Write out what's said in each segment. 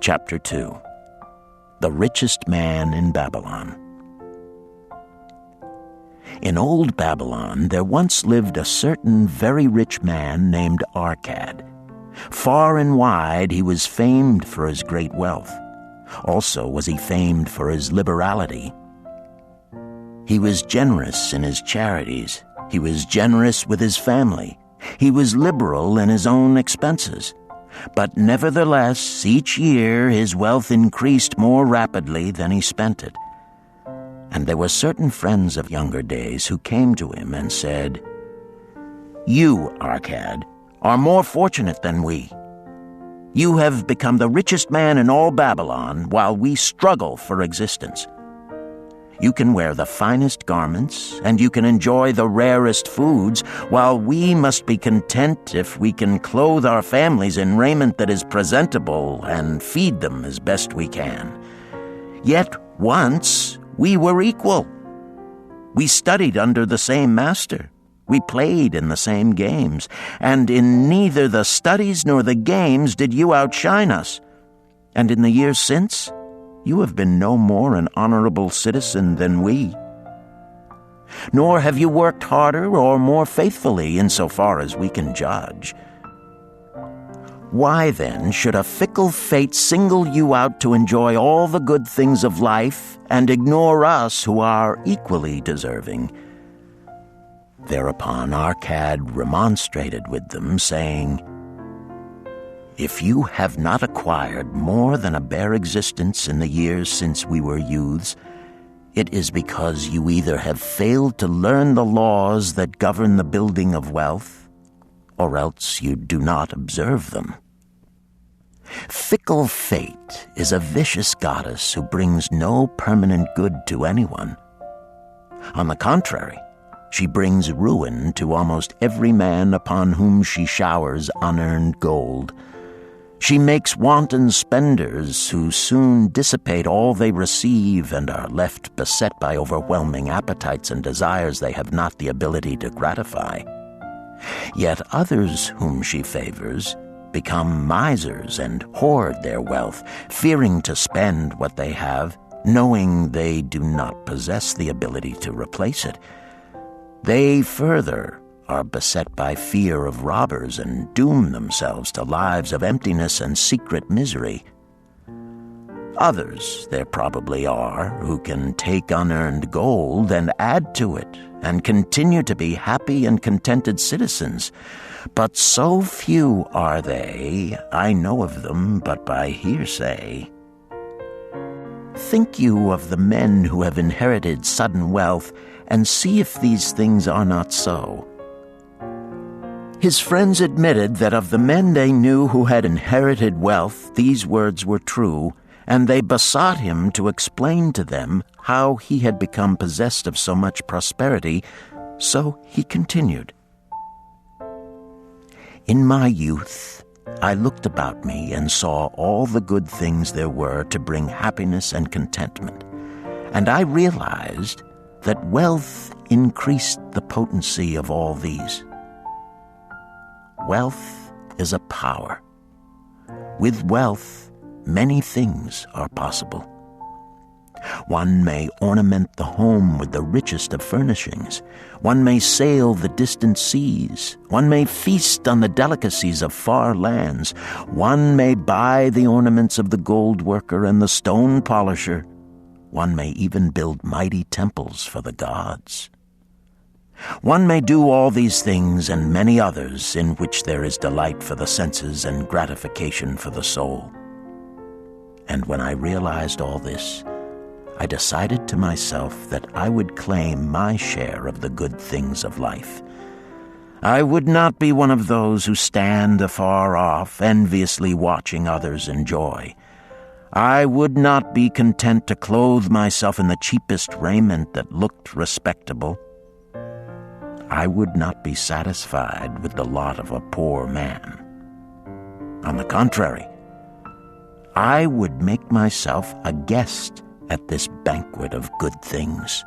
Chapter 2. The Richest Man in Babylon. In old Babylon there once lived a certain very rich man named Arcad. Far and wide he was famed for his great wealth. Also was he famed for his liberality. He was generous in his charities. He was generous with his family. He was liberal in his own expenses. But nevertheless, each year his wealth increased more rapidly than he spent it. And there were certain friends of younger days who came to him and said, "You, Arcad, are more fortunate than we. You have become the richest man in all Babylon while we struggle for existence. You can wear the finest garments, and you can enjoy the rarest foods, while we must be content if we can clothe our families in raiment that is presentable and feed them as best we can. Yet once we were equal. We studied under the same master. We played in the same games, and in neither the studies nor the games did you outshine us. And in the years since, you have been no more an honorable citizen than we. Nor have you worked harder or more faithfully insofar as we can judge. Why then should a fickle fate single you out to enjoy all the good things of life and ignore us who are equally deserving?" Thereupon Arcad remonstrated with them, saying, "If you have not acquired more than a bare existence in the years since we were youths, it is because you either have failed to learn the laws that govern the building of wealth, or else you do not observe them. Fickle fate is a vicious goddess who brings no permanent good to anyone. On the contrary, she brings ruin to almost every man upon whom she showers unearned gold. She makes wanton spenders who soon dissipate all they receive and are left beset by overwhelming appetites and desires they have not the ability to gratify. Yet others whom she favors become misers and hoard their wealth, fearing to spend what they have, knowing they do not possess the ability to replace it. They further are beset by fear of robbers and doom themselves to lives of emptiness and secret misery. Others there probably are who can take unearned gold and add to it and continue to be happy and contented citizens. But so few are they, I know of them but by hearsay. Think you of the men who have inherited sudden wealth, and see if these things are not so." His friends admitted that of the men they knew who had inherited wealth, these words were true, and they besought him to explain to them how he had become possessed of so much prosperity. So he continued, "In my youth, I looked about me and saw all the good things there were to bring happiness and contentment, and I realized that wealth increased the potency of all these. Wealth is a power. With wealth, many things are possible. One may ornament the home with the richest of furnishings. One may sail the distant seas. One may feast on the delicacies of far lands. One may buy the ornaments of the gold worker and the stone polisher. One may even build mighty temples for the gods. One may do all these things and many others in which there is delight for the senses and gratification for the soul. And when I realized all this, I decided to myself that I would claim my share of the good things of life. I would not be one of those who stand afar off, enviously watching others enjoy. I would not be content to clothe myself in the cheapest raiment that looked respectable. I would not be satisfied with the lot of a poor man. On the contrary, I would make myself a guest at this banquet of good things."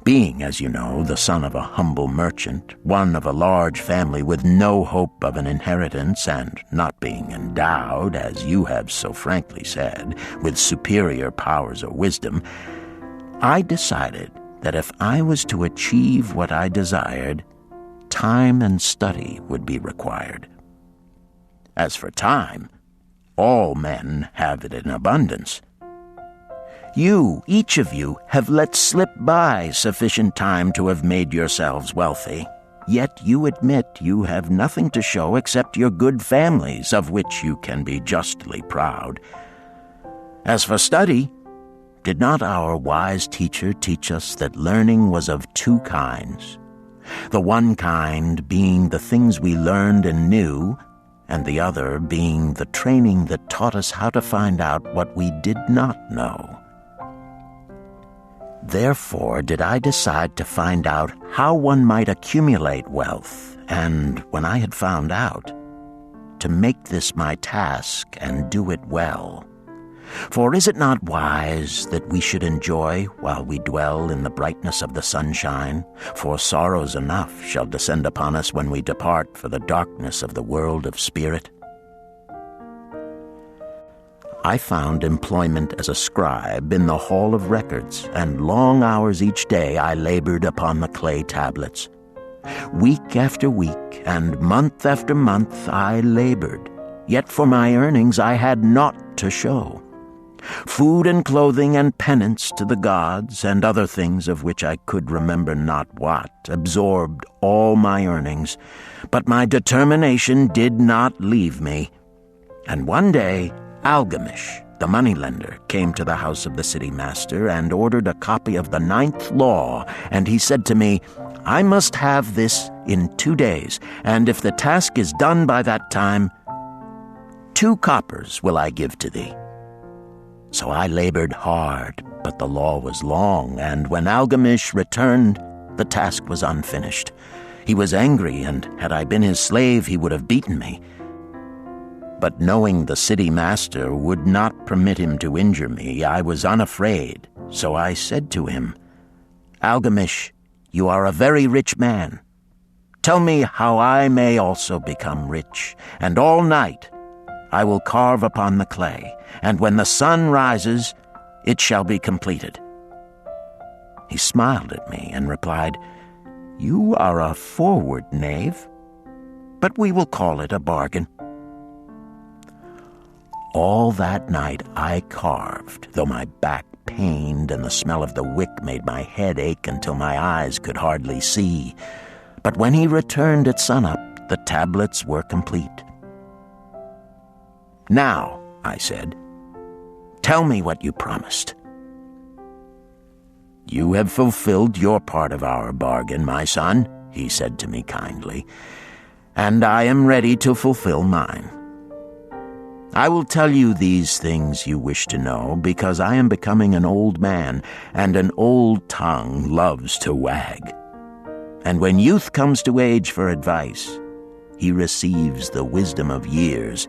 Being, as you know, the son of a humble merchant, one of a large family with no hope of an inheritance, and not being endowed, as you have so frankly said, with superior powers or wisdom, I decided that if I was to achieve what I desired, time and study would be required. As for time, all men have it in abundance. You, each of you, have let slip by sufficient time to have made yourselves wealthy. Yet you admit you have nothing to show except your good families, of which you can be justly proud. As for study, did not our wise teacher teach us that learning was of two kinds? The one kind being the things we learned and knew, and the other being the training that taught us how to find out what we did not know. Therefore did I decide to find out how one might accumulate wealth, and when I had found out, to make this my task and do it well. For is it not wise that we should enjoy while we dwell in the brightness of the sunshine? For sorrows enough shall descend upon us when we depart for the darkness of the world of spirit. I found employment as a scribe in the hall of records, and long hours each day I labored upon the clay tablets. Week after week and month after month I labored, yet for my earnings I had naught to show. Food and clothing and penance to the gods and other things of which I could remember not what absorbed all my earnings, but my determination did not leave me. And one day Algamish, the moneylender, came to the house of the city master and ordered a copy of the 9th law, and he said to me, I must have this in 2 days, and if the task is done by that time, 2 coppers will I give to thee. So I labored hard, but the law was long, and when Algamish returned, the task was unfinished. He was angry, and had I been his slave, he would have beaten me. But knowing the city master would not permit him to injure me, I was unafraid. So I said to him, Algamish, you are a very rich man. Tell me how I may also become rich, and all night I will carve upon the clay, and when the sun rises, it shall be completed. He smiled at me and replied, You are a forward knave, but we will call it a bargain. All that night I carved, though my back pained and the smell of the wick made my head ache until my eyes could hardly see. But when he returned at sunup, the tablets were complete. Now, I said, tell me what you promised. You have fulfilled your part of our bargain, my son, he said to me kindly, and I am ready to fulfill mine. I will tell you these things you wish to know, because I am becoming an old man, and an old tongue loves to wag. And when youth comes to age for advice, he receives the wisdom of years.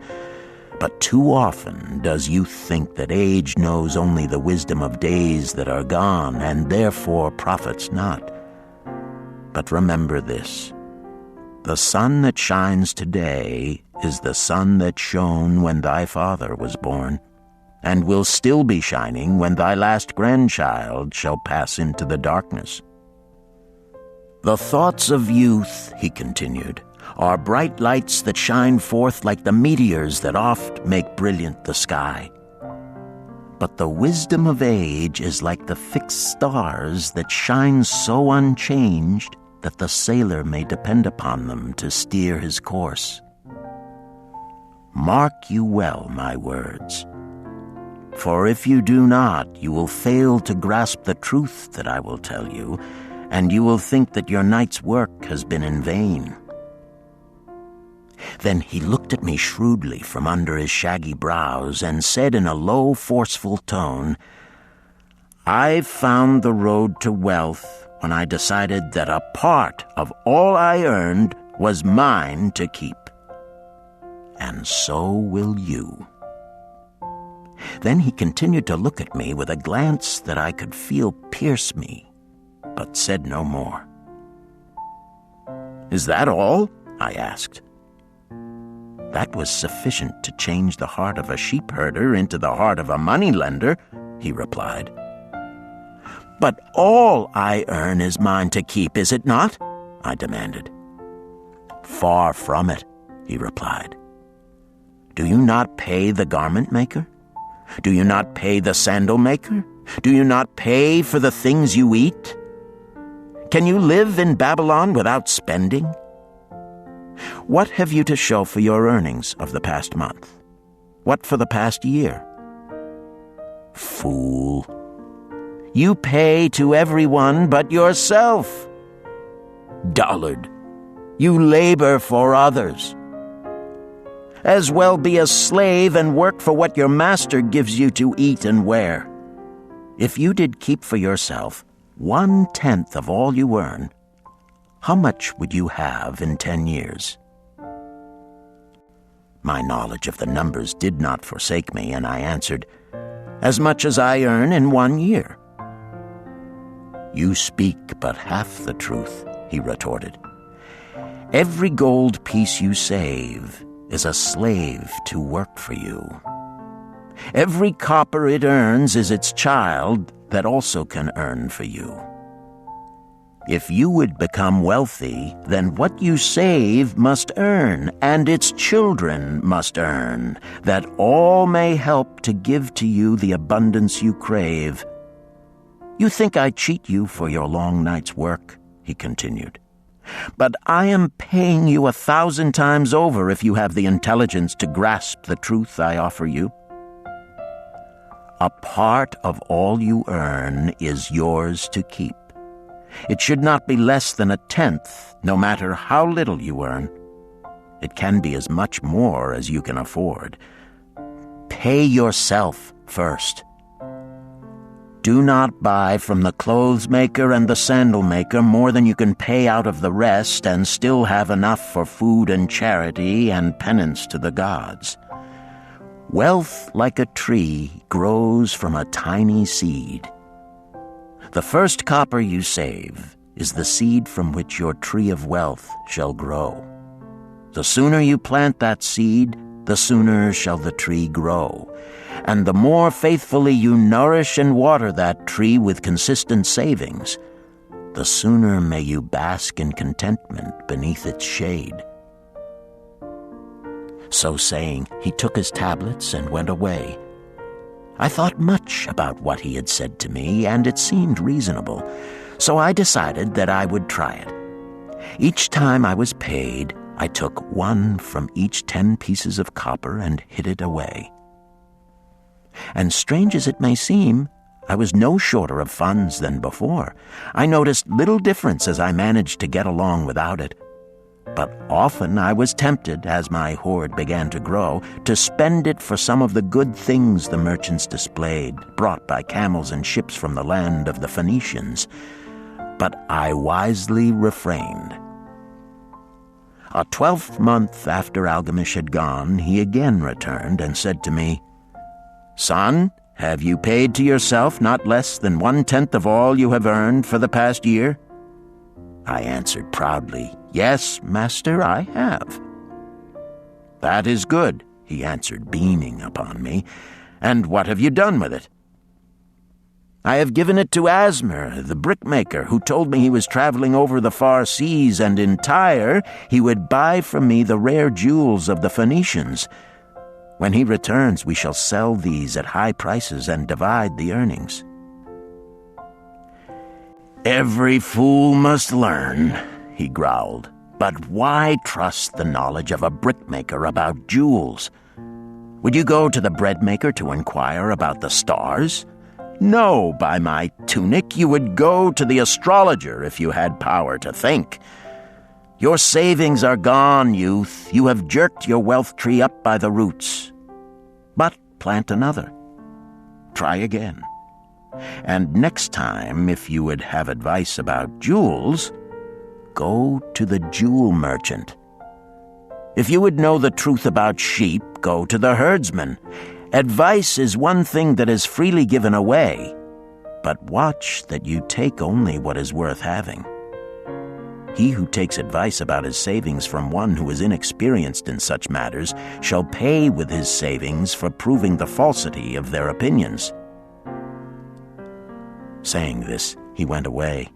But too often does youth think that age knows only the wisdom of days that are gone, and therefore profits not. But remember this, the sun that shines today is the sun that shone when thy father was born, and will still be shining when thy last grandchild shall pass into the darkness. The thoughts of youth, he continued, are bright lights that shine forth like the meteors that oft make brilliant the sky. But the wisdom of age is like the fixed stars that shine so unchanged that the sailor may depend upon them to steer his course. Mark you well my words, for if you do not, you will fail to grasp the truth that I will tell you, and you will think that your night's work has been in vain. Then he looked at me shrewdly from under his shaggy brows and said in a low, forceful tone, I've found the road to wealth when I decided that a part of all I earned was mine to keep. And so will you. Then he continued to look at me with a glance that I could feel pierce me. but said no more. "Is that all?" I asked. "That was sufficient to change the heart of a sheep herder into the heart of a moneylender," he replied. "But all I earn is mine to keep, is it not?" I demanded. "Far from it," he replied. "Do you not pay the garment maker? Do you not pay the sandal maker? Do you not pay for the things you eat? Can you live in Babylon without spending? What have you to show for your earnings of the past month? What for the past year? Fool! You pay to everyone but yourself. Dullard! You labor for others. As well be a slave and work for what your master gives you to eat and wear. If you did keep for yourself 1/10 of all you earn, how much would you have in 10 years? My knowledge of the numbers did not forsake me, and I answered, "As much as I earn in 1 year." "You speak but half the truth," he retorted. "Every gold piece you save is a slave to work for you. Every copper it earns is its child that also can earn for you. If you would become wealthy, then what you save must earn, and its children must earn, that all may help to give to you the abundance you crave. You think I cheat you for your long night's work," he continued. "But I am paying you 1,000 times over if you have the intelligence to grasp the truth I offer you. A part of all you earn is yours to keep. It should not be less than 1/10, no matter how little you earn. It can be as much more as you can afford. Pay yourself first. Do not buy from the clothes maker and the sandal maker more than you can pay out of the rest and still have enough for food and charity and penance to the gods. Wealth, like a tree, grows from a tiny seed. The first copper you save is the seed from which your tree of wealth shall grow. The sooner you plant that seed, the sooner shall the tree grow. And the more faithfully you nourish and water that tree with consistent savings, the sooner may you bask in contentment beneath its shade." So saying, he took his tablets and went away. I thought much about what he had said to me, and it seemed reasonable, so I decided that I would try it. Each time I was paid, I took 1 from each 10 pieces of copper and hid it away. And strange as it may seem, I was no shorter of funds than before. I noticed little difference as I managed to get along without it. But often I was tempted, as my hoard began to grow, to spend it for some of the good things the merchants displayed, brought by camels and ships from the land of the Phoenicians. But I wisely refrained. A 12th month after Algamish had gone, he again returned and said to me, "Son, have you paid to yourself not less than 1/10 of all you have earned for the past year?" I answered proudly, "Yes, master, I have." "That is good," he answered, beaming upon me. "And what have you done with it?" "I have given it to Asmer, the brickmaker, who told me he was traveling over the far seas, and in Tyre he would buy from me the rare jewels of the Phoenicians. When he returns, we shall sell these at high prices and divide the earnings." "Every fool must learn," he growled. "But why trust the knowledge of a brickmaker about jewels? Would you go to the breadmaker to inquire about the stars? No, by my tunic, you would go to the astrologer if you had power to think. Your savings are gone, youth. You have jerked your wealth tree up by the roots. But plant another. Try again. And next time, if you would have advice about jewels, go to the jewel merchant. If you would know the truth about sheep, go to the herdsman. Advice is one thing that is freely given away, but watch that you take only what is worth having. He who takes advice about his savings from one who is inexperienced in such matters shall pay with his savings for proving the falsity of their opinions." Saying this, he went away.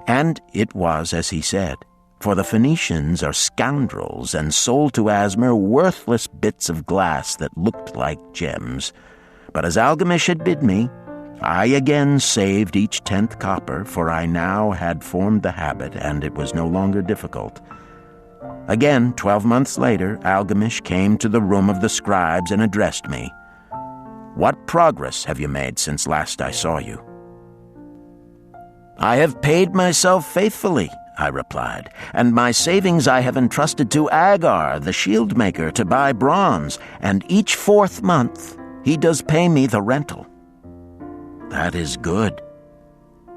And it was as he said, for the Phoenicians are scoundrels and sold to Asmur worthless bits of glass that looked like gems. But as Algamish had bid me, I again saved each 10th copper, for I now had formed the habit, and it was no longer difficult. Again, 12 months later, Algamish came to the room of the scribes and addressed me. "What progress have you made since last I saw you?" "I have paid myself faithfully," I replied, "and my savings I have entrusted to Agar, the shield maker, to buy bronze, and each 4th month he does pay me the rental." "That is good.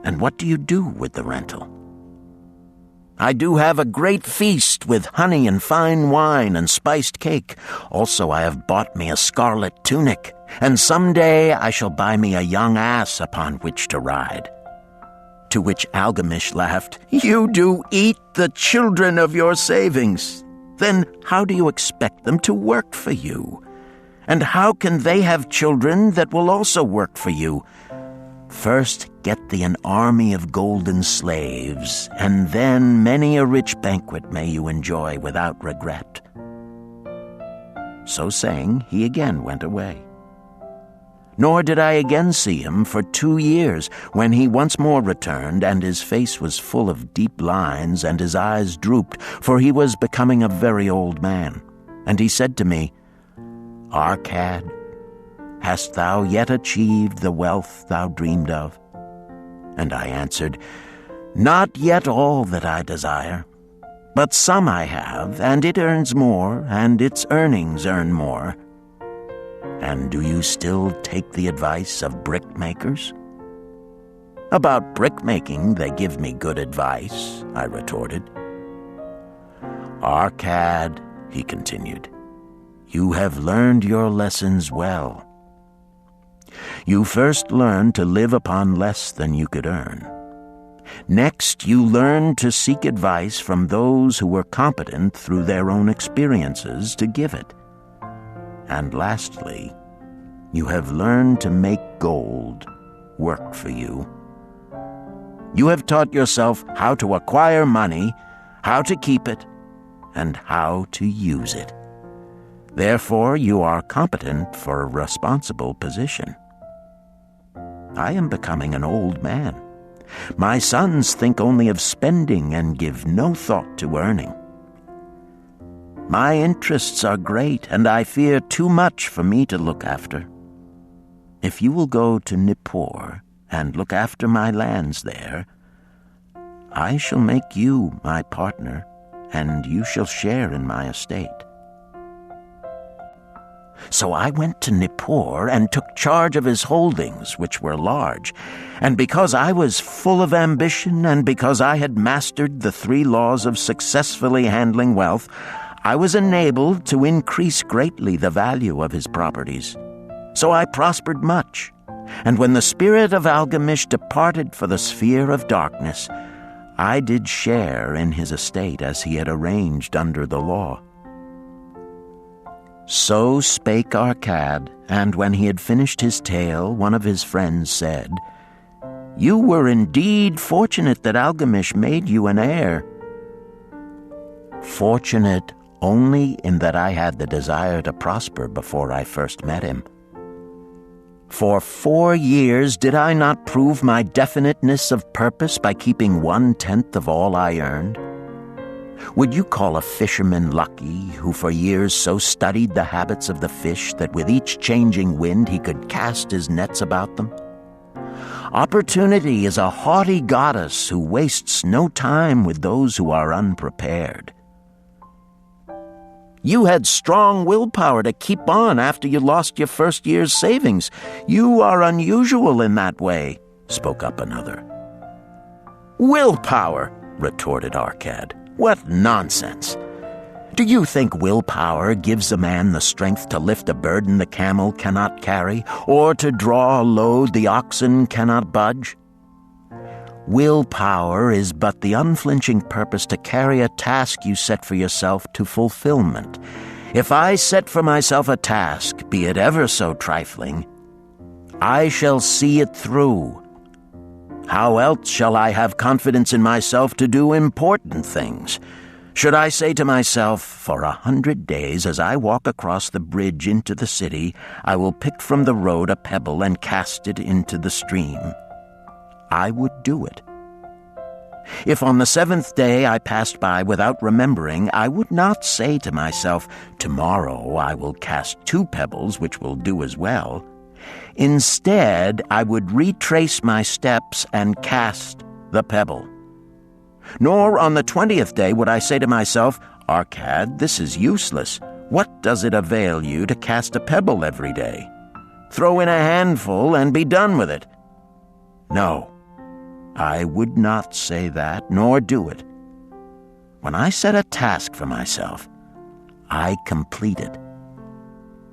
And what do you do with the rental?" "I do have a great feast with honey and fine wine and spiced cake. Also I have bought me a scarlet tunic, and some day I shall buy me a young ass upon which to ride." To which Algamish laughed, "You do eat the children of your savings. Then how do you expect them to work for you? And how can they have children that will also work for you? First get thee an army of golden slaves, and then many a rich banquet may you enjoy without regret." So saying, he again went away. Nor did I again see him for 2 years, when he once more returned, and his face was full of deep lines, and his eyes drooped, for he was becoming a very old man. And he said to me, "Arcad, hast thou yet achieved the wealth thou dreamed of?" And I answered, "Not yet all that I desire, but some I have, and it earns more, and its earnings earn more." "And do you still take the advice of brickmakers?" "About brickmaking they give me good advice," I retorted. "Arcad," he continued, "you have learned your lessons well. You first learned to live upon less than you could earn. Next, you learned to seek advice from those who were competent through their own experiences to give it. And lastly, you have learned to make gold work for you. You have taught yourself how to acquire money, how to keep it, and how to use it. Therefore, you are competent for a responsible position. I am becoming an old man. My sons think only of spending and give no thought to earning. My interests are great, and I fear too much for me to look after. If you will go to Nippur and look after my lands there, I shall make you my partner, and you shall share in my estate." So I went to Nippur and took charge of his holdings, which were large. And because I was full of ambition, and because I had mastered the 3 laws of successfully handling wealth, I was enabled to increase greatly the value of his properties. So I prospered much. And when the spirit of Algamish departed for the sphere of darkness, I did share in his estate as he had arranged under the law. So spake Arcad, and when he had finished his tale, one of his friends said, "You were indeed fortunate that Algamish made you an heir." "Fortunate only in that I had the desire to prosper before I first met him. For 4 years did I not prove my definiteness of purpose by keeping 1/10 of all I earned? Would you call a fisherman lucky who for years so studied the habits of the fish that with each changing wind he could cast his nets about them? Opportunity is a haughty goddess who wastes no time with those who are unprepared. You had strong willpower to keep on after you lost your first year's savings. You are unusual in that way," spoke up another. "Willpower," retorted Arcad. "What nonsense! Do you think willpower gives a man the strength to lift a burden the camel cannot carry, or to draw a load the oxen cannot budge? Willpower is but the unflinching purpose to carry a task you set for yourself to fulfillment. If I set for myself a task, be it ever so trifling, I shall see it through. How else shall I have confidence in myself to do important things? Should I say to myself, for 100 days as I walk across the bridge into the city, I will pick from the road a pebble and cast it into the stream, I would do it. If on the 7th day I passed by without remembering, I would not say to myself, tomorrow I will cast 2 pebbles, which will do as well. Instead, I would retrace my steps and cast the pebble. Nor on the 20th day would I say to myself, Arcad, this is useless. What does it avail you to cast a pebble every day? Throw in a handful and be done with it. No, I would not say that, nor do it. When I set a task for myself, I complete it.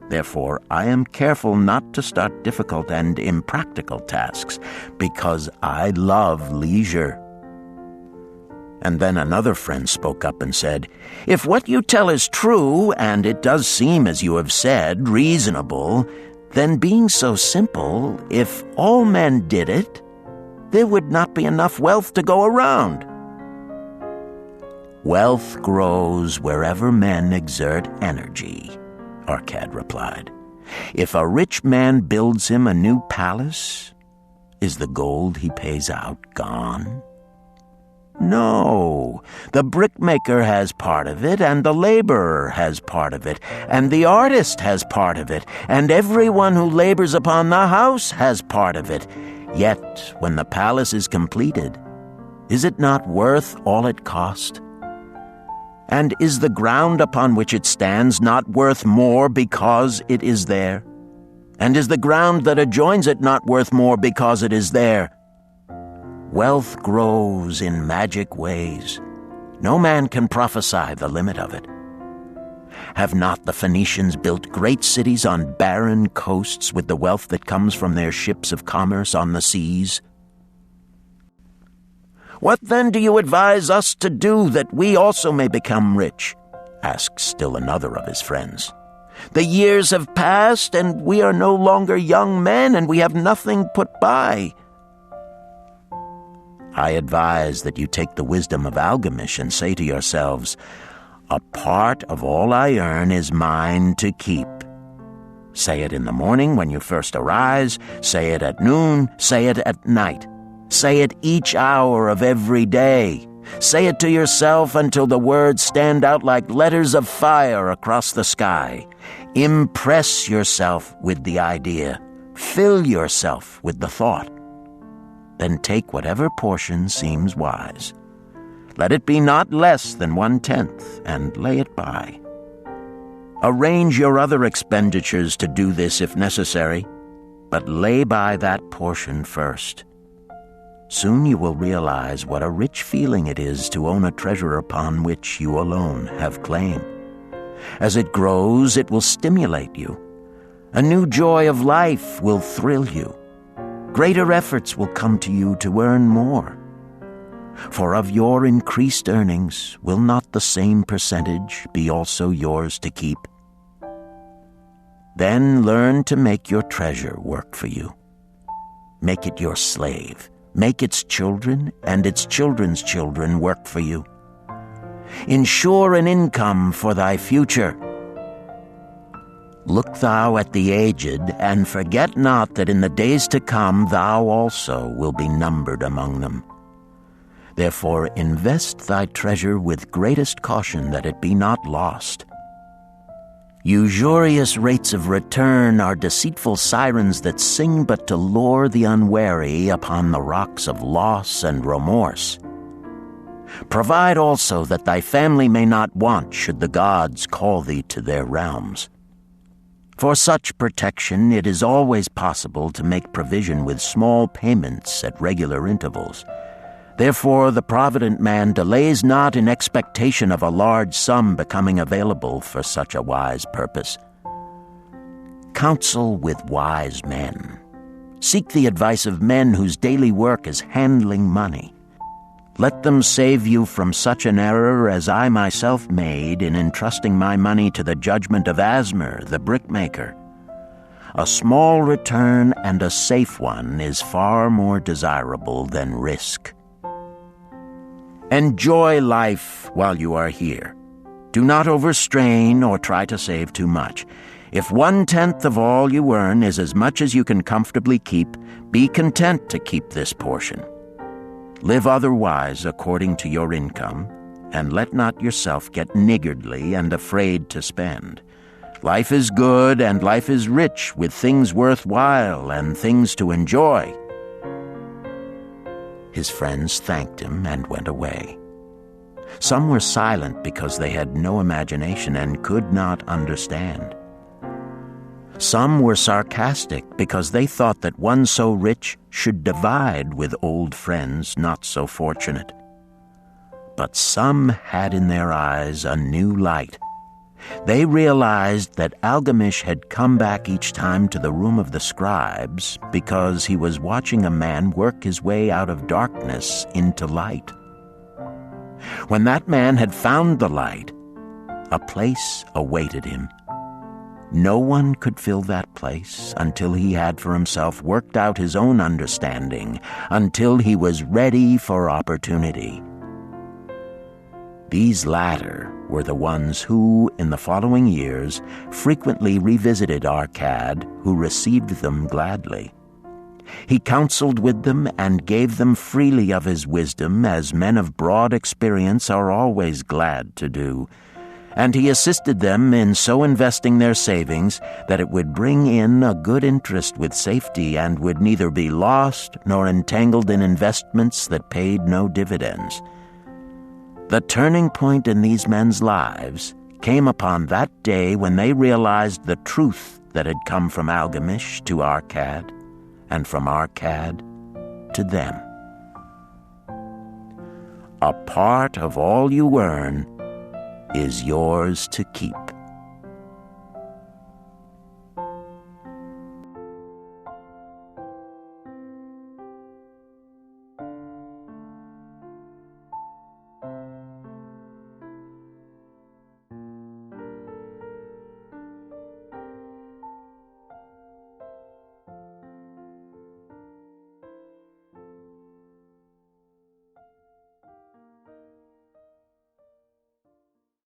Therefore, I am careful not to start difficult and impractical tasks, because I love leisure. And then another friend spoke up and said, If what you tell is true, and it does seem, as you have said, reasonable, then being so simple, if all men did it, there would not be enough wealth to go around. Wealth grows wherever men exert energy, Arcad replied. If a rich man builds him a new palace, is the gold he pays out gone? No, the brickmaker has part of it, and the laborer has part of it, and the artist has part of it, and everyone who labors upon the house has part of it. Yet, when the palace is completed, is it not worth all it cost? And is the ground upon which it stands not worth more because it is there? And is the ground that adjoins it not worth more because it is there? Wealth grows in magic ways. No man can prophesy the limit of it. Have not the Phoenicians built great cities on barren coasts with the wealth that comes from their ships of commerce on the seas? What then do you advise us to do that we also may become rich? Asked still another of his friends. The years have passed, and we are no longer young men, and we have nothing put by. I advise that you take the wisdom of Algamish and say to yourselves, a part of all I earn is mine to keep. Say it in the morning when you first arise, say it at noon, say it at night. Say it each hour of every day. Say it to yourself until the words stand out like letters of fire across the sky. Impress yourself with the idea. Fill yourself with the thought. Then take whatever portion seems wise. Let it be not less than 1/10, and lay it by. Arrange your other expenditures to do this if necessary, but lay by that portion first. Soon you will realize what a rich feeling it is to own a treasure upon which you alone have claim. As it grows, it will stimulate you. A new joy of life will thrill you. Greater efforts will come to you to earn more. For of your increased earnings, will not the same percentage be also yours to keep? Then learn to make your treasure work for you. Make it your slave. Make its children and its children's children work for you. Ensure an income for thy future. Look thou at the aged, and forget not that in the days to come thou also will be numbered among them. Therefore invest thy treasure with greatest caution that it be not lost. Usurious rates of return are deceitful sirens that sing but to lure the unwary upon the rocks of loss and remorse. Provide also that thy family may not want should the gods call thee to their realms. For such protection it is always possible to make provision with small payments at regular intervals. Therefore the provident man delays not in expectation of a large sum becoming available for such a wise purpose. Counsel with wise men. Seek the advice of men whose daily work is handling money. Let them save you from such an error as I myself made in entrusting my money to the judgment of Asmer, the brickmaker. A small return and a safe one is far more desirable than risk. Enjoy life while you are here. Do not overstrain or try to save too much. If 1/10 of all you earn is as much as you can comfortably keep, be content to keep this portion. Live otherwise according to your income, and let not yourself get niggardly and afraid to spend. Life is good and life is rich with things worthwhile and things to enjoy. His friends thanked him and went away. Some were silent because they had no imagination and could not understand. Some were sarcastic because they thought that one so rich should divide with old friends not so fortunate. But some had in their eyes a new light. They realized that Algamish had come back each time to the room of the scribes because he was watching a man work his way out of darkness into light. When that man had found the light, a place awaited him. No one could fill that place until he had for himself worked out his own understanding, until he was ready for opportunity. These latter were the ones who, in the following years, frequently revisited Arcad, who received them gladly. He counseled with them and gave them freely of his wisdom, as men of broad experience are always glad to do. And he assisted them in so investing their savings that it would bring in a good interest with safety and would neither be lost nor entangled in investments that paid no dividends. The turning point in these men's lives came upon that day when they realized the truth that had come from Algamish to Arcad, and from Arcad to them. A part of all you earn is yours to keep.